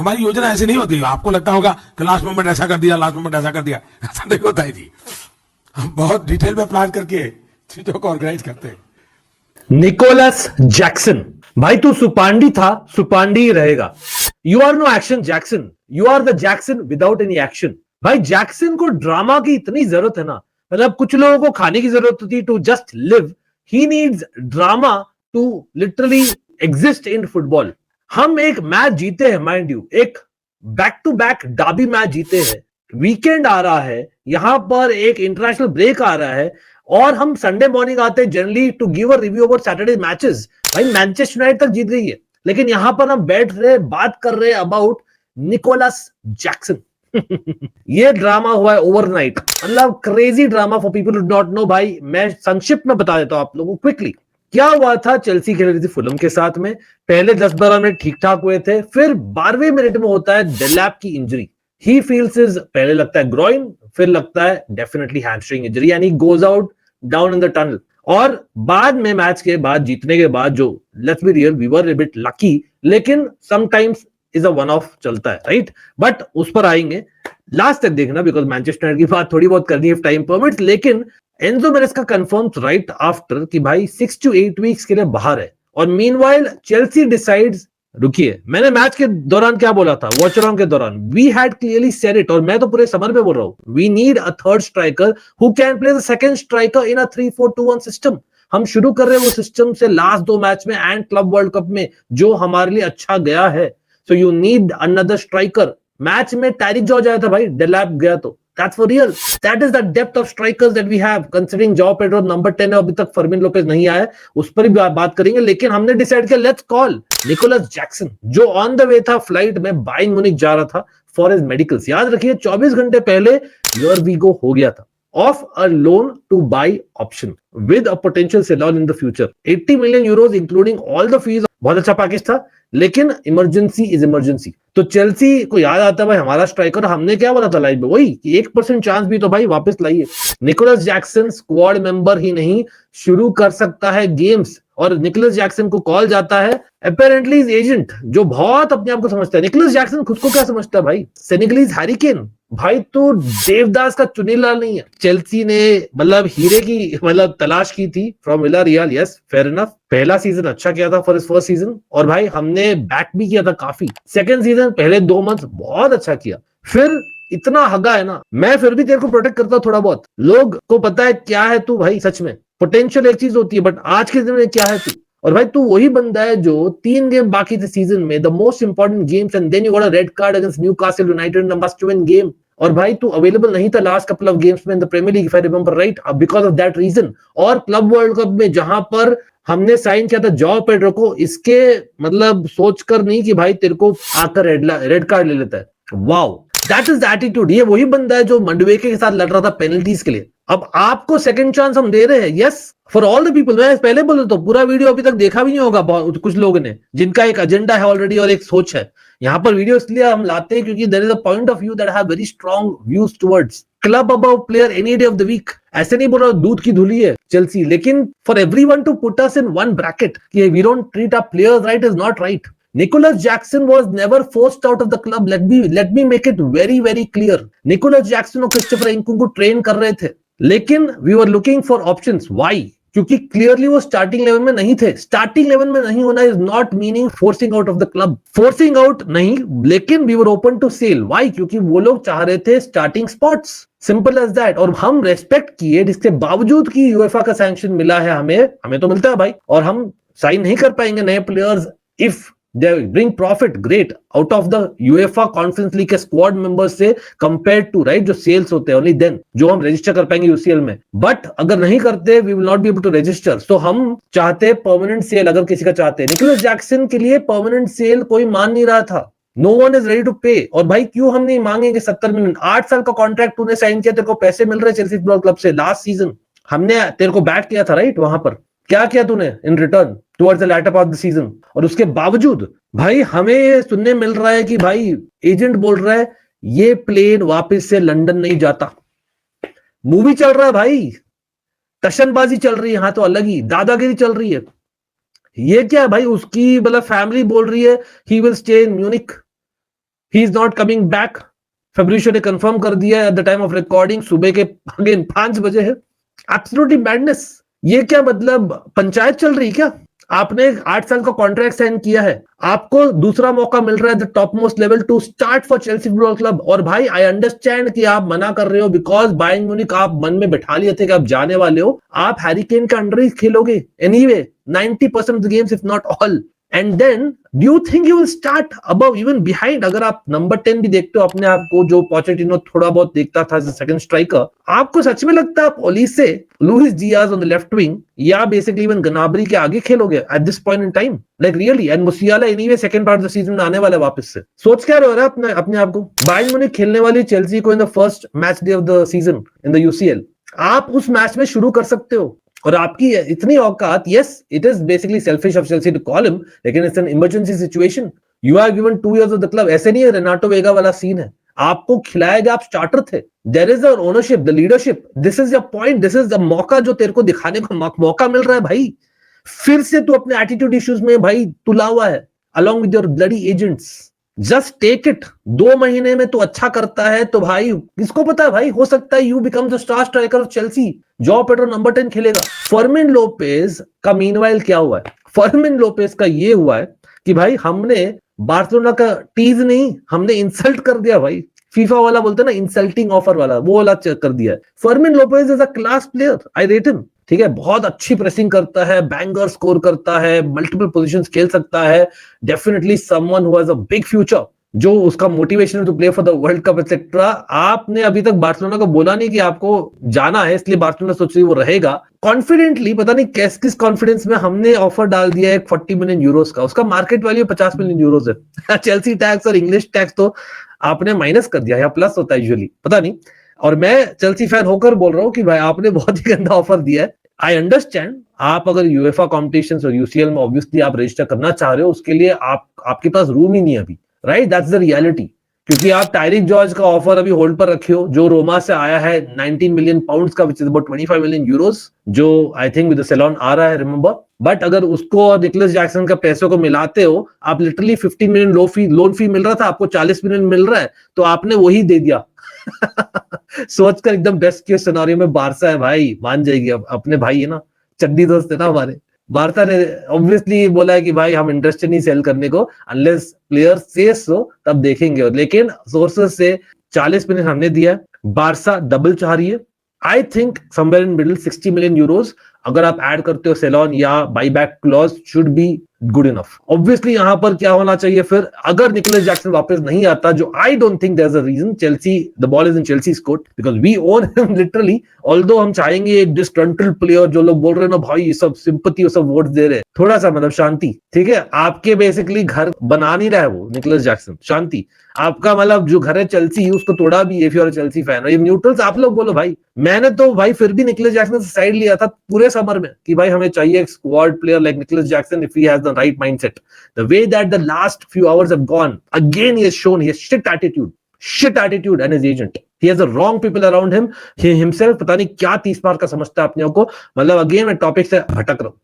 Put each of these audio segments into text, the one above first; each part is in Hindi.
हमारी योजना ऐसे नहीं होती। आपको लगता होगा कि लास्ट मोमेंट ऐसा कर दिया, लास्ट मोमेंट ऐसा कर दिया, ऐसा नहीं होता है जी। हम बहुत डिटेल में प्लान करके चीजों को ऑर्गेनाइज करते हैं। निकोलस जैक्सन, भाई तू सुपांडी था, सुपांडी ही रहेगा। You are no action Jackson, you are the Jackson without any action. भाई जैक्सन को ड्रामा की इतनी जरूरत है ना, मतलब कुछ लोगों को खाने की जरूरत होती है to just live, he needs drama to literally exist in football. हम एक मैच जीते हैं, माइंड यू, एक back to back derby match जीते हैं, वीकेंड आ रहा है, यहां पर एक इंटरनेशनल ब्रेक आ रहा है, और हम संडे मॉर्निंग आते हैं generally to give a review about Saturday matches. भाई मैनचेस्टर यूनाइटेड तक जीत गई है, लेकिन यहां पर हम बैठ रहे बात कर रहे अबाउट निकोलस जैक्सन। ये ड्रामा हुआ है ओवरनाइट, मतलब crazy drama for people who do not know. भाई मैं संक्षिप्त में बता देता हूं आप लोगों को क्विकली। क्या हुआ था, चेल्सी खेल रही थी फुलम के साथ में, पहले 10-12 मिनट ठीक ठाक हुए थे, फिर 12वें मिनट में होता है डेलैप की इंजरी। ही फील्स इज, पहले लगता है ग्रोइन, फिर लगता है डेफिनेटली हैमस्ट्रिंग इंजरी, यानी goes out down in the tunnel. और बाद में मैच के बाद, जीतने के बाद, जो let's be real, we were a bit lucky, लेकिन sometimes is a one of चलता है, राइट। बट उस पर आएंगे, लास्ट तक देखना, बिकॉज मैनचेस्टर की बात थोड़ी बहुत करनी है इफ टाइम परमिट्स। लेकिन एंजो मेरेस्का कंफर्म्स राइट आफ्टर कि भाई 6 to 8 वीक्स के लिए बाहर है। और मीनवाइल चेल्सी डिसाइड्स, रुकिए, मैंने मैच के दौरान क्या बोला था, वॉच अराउंड के दौरान, we had clearly said it, और मैं तो पूरे समर में बोल रहा हूं, we need a third striker who can play the second striker in a 3-4-2-1 system. हम शुरू कर रहे हैं वो सिस्टम से लास्ट 2 मैच में एंड क्लब वर्ल्ड कप में, जो हमारे लिए अच्छा गया है। So you need another striker. Match में टैरिक जॉर्ज आया था भाई, डेलैप गया तो that's for real, that is the depth of strikers that we have, considering Joao Pedro number 10 है, अभी तक फर्मिन लोपेज नहीं आया है, उस पर भी बात करेंगे। लेकिन हमने डिसाइड किया, लेट्स कॉल निकोलस जैक्सन, जो ऑन द वे था फ्लाइट में बायर्न म्यूनिख जा रहा था फॉर हिज मेडिकल्स। याद रखिए 24 घंटे पहले योर वीगो हो गया था, of a loan to buy option with a potential sell on in the future, 80 million euros including all the fees. बहुत अच्छा पैकेज था, लेकिन इमरजेंसी इज इमरजेंसी। तो चेल्सी को याद आता है भाई, हमारा स्ट्राइकर, हमने क्या बोला था लाइव में, वही 1% चांस भी तो भाई वापस लाइए। निकोलस जैक्सन स्क्वाड मेंबर ही नहीं, शुरू कर सकता है गेम्स। और निकोलस जैक्सन को कॉल जाता है अपेरेंटली इज एजेंट, जो बहुत अपने आप को समझता है। निकोलस जैक्सन खुद को क्या समझता है भाई, सेनेगलीज हैरिकेन। भाई तो देवदास का चुनिला नहीं है। चेल्सी ने मतलब हीरे की मतलब तलाश की थी from Villarreal, yes fair enough. पहला सीजन अच्छा किया था फॉर हिज फर्स्ट सीजन, और भाई हमने बैक भी किया था काफी। सेकंड सीजन पहले 2 मंथ बहुत अच्छा किया, फिर इतना हगा है ना। मैं फिर भी तेरे को प्रोटेक्ट करता हूं थोड़ा बहुत, लोग को पता है क्या है तू भाई, सच में पोटेंशियल एक चीज होती है, बट आज के दिन में क्या है तू। और भाई तू वही बंदा है जो 3 गेम बाकी थे सीजन में, the most important games, and then you got a red card against Newcastle United in the must win game. और भाई तू अवेलेबल नहीं था लास्ट कपल ऑफ गेम्स में in the Premier League, if I remember right, because of that reason. और क्लब वर्ल्ड कप में जहां पर हमने साइन किया था जॉ पेड्रो को, इसके मतलब सोचकर नहीं कि भाई तेरे को आकर रेड कार्ड ले लेता है। Wow, that is the attitude. ये वही बंदा है जो मंडवेके के साथ लड़ रहा था पेनल्टीज के लिए। अब आपको सेकंड चांस हम दे रहे हैं, yes for all the people. मैं पहले बोल रहा हूं, पूरा वीडियो अभी तक देखा भी नहीं होगा कुछ लोगों ने, जिनका एक एजेंडा है ऑलरेडी और एक सोच है। यहाँ पर वीडियो इसलिए हम लाते हैं क्योंकि there is a point of view that have very strong views towards club above player any day of the week. ऐसे नहीं बोल रहा दूध की धुली है चेल्सी, लेकिन for everyone to put us in one bracket कि we don't treat our players right is not right. Nicolas Jackson was never forced out of the club. Let me make it very very clear. Nicolas Jackson और क्रिस्टोफर इंकुंकू ट्रेन कर रहे थे, लेकिन we were looking for options. Why? क्योंकि क्लियरली वो स्टार्टिंग लेवल में नहीं थे। स्टार्टिंग लेवल में नहीं होना is not meaning forcing out of the club, forcing out नहीं, लेकिन we were open to sell. Why? क्योंकि वो लोग चाह रहे थे starting spots, simple as that. और हम रेस्पेक्ट किए, जिसके बावजूद कि यूएफए का सैंक्शन मिला है हमें तो मिलता है भाई, और हम साइन नहीं कर पाएंगे नए players if they bring profit great out of the UEFA Conference League के स्क्वाड मेंबर्स से compared to right जो सेल्स होते हैं, only then जो हम रजिस्टर कर पाएंगे UCL में। बट अगर नहीं करते we will not be able to register। तो हम चाहते परमानेंट सेल, अगर किसी का चाहते हैं। निकोलस जैक्सन के लिए परमानेंट सेल कोई मान नहीं रहा था, no one is ready to pay. और भाई क्यों हम नहीं मांगेंगे 70 मिलियन? 8 साल का कॉन्ट्रैक्ट तूने साइन किया, तेरे को पैसे मिल रहे चेल्सी फुटबॉल क्लब से। लास्ट सीजन हमने तेरे को बैट किया था राइट, वहां पर क्या किया तूने in return towards the latter part of the season? और उसके बावजूद भाई हमें सुनने मिल रहा है कि भाई एजेंट बोल रहा है ये प्लेन वापस से लंदन नहीं जाता। मूवी चल रहा है भाई, टशनबाजी चल रही है, यहां तो अलग ही दादागिरी चल रही है। ये क्या है भाई, उसकी मतलब फैमिली बोल रही है he will stay in Munich. He is not coming back. Fabrizio ने कंफर्म कर दिया at the time of recording, सुबह के अगेन 5 बजे है। Absolutely madness. ये क्या मतलब पंचायत चल रही क्या? आपने 8 साल का कॉन्ट्रैक्ट साइन किया है, आपको दूसरा मौका मिल रहा है the top most level to start for Chelsea football club. और भाई आई अंडरस्टैंड कि आप मना कर रहे हो बिकॉज बायर्न म्यूनिख आप मन में बैठा लिए थे कि आप जाने वाले हो, आप हैरी केन के अंडर ही खेलोगे anyway 90% of the games if not all. And then do you think you will start above even behind? अगर आप नंबर 10 भी देखते हो अपने आप को, जो पोचेटिनो थोड़ा बहुत देखता था सेकंड स्ट्राइकर, आपको सच में लगता है आप Olise, Luis Diaz on the left wing या बेसिकली इवन गनाब्री के आगे खेलोगे at this point in time? Like really? And Musiala anyway second part of the season में आने वाला है वापस से। सोच क्या रहे हो अपने आप को? बायर्न म्यूनिख खेलने वाली चेल्सी को in the first match day of the season in the UCL, आप उस मैच में शुरू कर सकते हो। और आपकी इतनी औकात, yes it is basically selfish of Chelsea to call him, लेकिन it's an emergency situation. You are given 2 years of the club. ऐसे नहीं है रेनाटो वेगा वाला सीन है, आपको खिलाया गया, आप स्टार्टर थे। There is the ownership, the leadership, this is your point, this is the मौका जो तेरे को दिखाने का मौका मिल रहा है भाई। फिर से तू अपने एटीट्यूड इश्यूज में भाई तुला हुआ है along with your bloody agents. Just take it. 2 महीने में तो अच्छा करता है तो भाई किसको पता है भाई, हो सकता है you become the star striker of Chelsea. Jaw Pedro number 10 खेलेगा। फर्मिन लोपेज का मीनवाइल क्या हुआ है? फर्मिन लोपेज का ये हुआ है कि भाई हमने बार्सिलोना का टीज नहीं, हमने इंसल्ट कर दिया भाई। फीफा वाला बोलते ना इंसल्टिंग ऑफर वाला, वो वाला कर दिया है। Fermin Lopez is a class player, I rate him. ठीक है, बहुत अच्छी प्रेसिंग करता है, बैंगर स्कोर करता है, मल्टीपल पोजीशंस खेल सकता है, definitely someone who has a big future, जो उसका motivation to play for the World Cup etcetera. आपने अभी तक बार्सिलोना को बोला नहीं कि आपको जाना है, इसलिए बार्सिलोना सोच रही वो रहेगा कॉन्फिडेंटली। पता नहीं किस कॉन्फिडेंस में हमने ऑफर डाल दिया है 40 million यूरोस का, उसका मार्केट वैल्यू 50 million यूरोस है। चेल्सी टैक्स और इंग्लिश टैक्स तो आपने माइनस कर दिया, या प्लस होता है यूजुअली, पता नहीं। और मैं चेल्सी फैन होकर बोल रहा हूँ कि भाई आपने बहुत ही गंदा ऑफर दिया है। आई अंडरस्टैंड, आप अगर यूएफा कॉम्पिटिशंस और यूसीएल में ऑब्वियसली आप रजिस्टर करना चाह रहे हो, उसके लिए आपके पास रूम ही नहीं है अभी, राइट? That's the reality. क्योंकि आप टायरिक जॉर्ज का ऑफर अभी होल्ड पर रखे हो, जो रोमा से आया है 19 million pounds का, which is about 25 million euros, जो आई थिंक विद सेलॉन आ रहा है, रिमेंबर। बट अगर उसको और निकोलस जैक्सन का पैसों को मिलाते हो, आप लिटरली 15 million लोन फी मिल रहा था, आपको 40 million मिल रहा है, तो आपने वही दे दिया। सोचकर एकदम बेस्ट केस सिनेरियो में बारसा है भाई, मान जाएगी। अब अपने भाई है ना, चड्डी दोस्त है ना हमारे, बारसा ने ऑब्वियसली बोला है कि भाई हम इंटरेस्टेड नहीं सेल करने को, अनलेस प्लेयर सेज सो तब देखेंगे। लेकिन सोर्सेस से 40 million हमने दिया है, बारसा डबल चाह रही है। I think somewhere in middle 60 million Euros अगर आप ऐड करते हो सेलॉन या buyback clause should be good enough. Obviously यहां पर क्या होना चाहिए फिर, अगर निकोलस जैक्सन वापस नहीं आता, जो I don't think there is a reason, Chelsea the ball is in Chelsea's court because we own him literally. Although हम चाहेंगे एक डिस्ग्रंटल्ड प्लेयर, जो लोग बोल रहे हैं ना भाई ये सब सिंपैथी और सब वोट दे रहे हैं, थोड़ा सा मतलब शांति। ठीक है, आपके बेसिकली घर बना नहीं रहा है वो निकोलस जैक्सन, शांति। आपका मतलब जो घर है चेल्सी, उसको तोड़ा भी if you are a Chelsea fan. और ये न्यूट्रल्स आप लोग बोलो भाई, मैंने तो भाई फिर भी निकोलस जैक्सन से साइड लिया था पूरे समर में कि भाई हमें चाहिए एक squad player like Nicholas Jackson if he has the right mindset. The way that the last few hours have gone, again he has shown he has shit attitude and his agent, he has the wrong people around him, he himself पता नहीं क्या 30 बार का समझता है अपने को। मतलब अगेन मैं टॉपिक से भटक रहा हूं।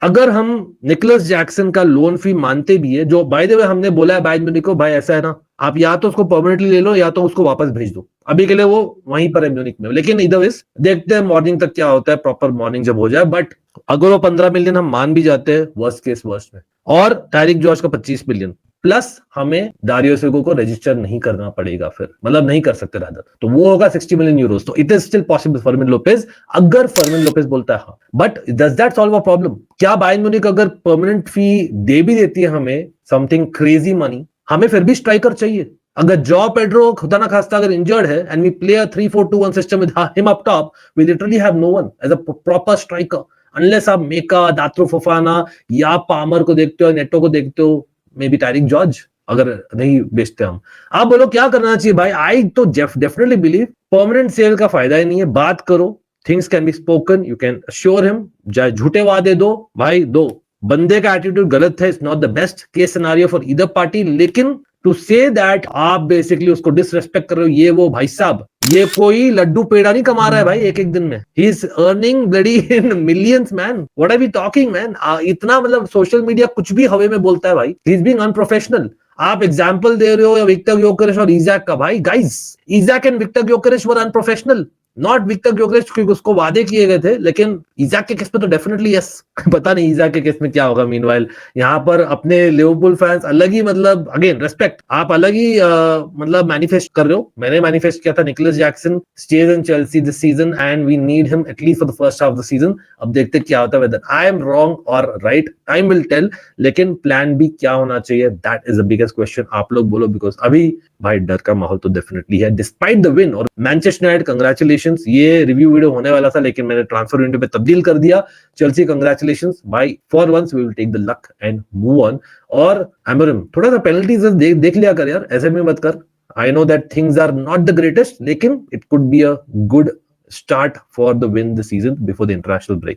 अगर हम निकोलस जैक्सन का लोन फी मानते भी है, जो बाय द वे हमने बोला है बायर्न म्यूनिख को, भाई ऐसा है ना, आप या तो उसको परमानेंटली ले लो या तो उसको वापस भेज दो, अभी के लिए वो वहीं पर है म्यूनिख में। लेकिन इधर इस देखते हैं मॉर्निंग तक क्या होता है, प्रॉपर मॉर्निंग जब हो जाए। बट अगर वो 15 million हम मान भी जाते हैं वर्स्ट केस वर्स्ट में, और टायरिक जॉर्ज का 25 million, प्लस हमें दारियो सिल्वा को रजिस्टर नहीं करना पड़ेगा, फिर मतलब नहीं कर सकते रादर, तो वो होगा 60 million यूरोस। तो it is still possible Fermin Lopez, अगर फर्मिन लोपेज बोलता है हाँ। But does that solve a problem? क्या बायर्न म्यूनिख अगर परमानेंट फी दे भी देती है हमें, समथिंग क्रेजी मनी, हमें फिर भी स्ट्राइकर चाहिए। अगर जॉ पेड्रो खुदा ना खास्ता अगर इंजर्ड है and we play a 3-4-2-1 system with him up top, we literally have no one as a proper striker, unless आप मेका, दात्रो फोफाना या पामर को देखते हो, नेटो को देखते हो, मे बी टायरिक जॉर्ज अगर नहीं बेचते हम। आप बोलो क्या करना चाहिए भाई? आई तो डेफिनेटली बिलीव परमानेंट सेल का फायदा ही नहीं है। बात करो, things can be spoken, you can assure him, चाहे झूठे वादे दो भाई दो, बंदे का एटीट्यूड गलत है, it's not the best case scenario for either party. लेकिन टू से दैट आप बेसिकली उसको डिसरेस्पेक्ट कर रहे हो, ये वो भाई साहब, ये कोई लड्डू पेड़ा नहीं कमा रहा है भाई एक दिन में, he is earning bloody in millions man, what are we talking man. इतना मतलब सोशल मीडिया कुछ भी हवे में बोलता है भाई, ही इज बीइंग अनप्रोफेशनल। आप एग्जाम्पल दे रहे हो या विक्टर ग्योकरेश और इजैक का। भाई guys, Isak and Viktor Gyokeres were unprofessional, not Viktor Gyokeres, क्योंकि उसको वादे किए गए थे, लेकिन इजैक के केस में तो डेफिनेटली यस। पता नहीं इजैक के केस में क्या होगा। मीनवाइल यहाँ पर अपने लिवरपूल फैंस अलग ही, मतलब अगेन रेस्पेक्ट, आप अलग ही मतलब मैनिफेस्ट कर रहे हो। मैंने मैनिफेस्ट किया था Nicolas Jackson stays in Chelsea this season and we need him at least for the first half of the season. अब देखते क्या होता है, वेदर आई एम रॉन्ग और राइट, टाइम विल टेल। लेकिन प्लान बी क्या होना चाहिए, that is the biggest question. आप लोग बोलो, बिकॉज अभी भाई डर का माहौल तो डेफिनेटली है डिस्पाइट द विन। और मैनचेस्टर यूनाइटेड कंग्रेचुलेशंस, ये रिव्यू वीडियो होने वाला था लेकिन मैंने ट्रांसफर विंडो पे तब्दील कर दिया। चेल्सी कंग्रेचुलेशंस भाई, for once we will take the luck and move on. और अमोरिम थोड़ा सा पेनल्टीज देख लिया कर यार, ऐसे में मत कर। I know that things are not the greatest, लेकिन it could be a good start for the win this season before the international break.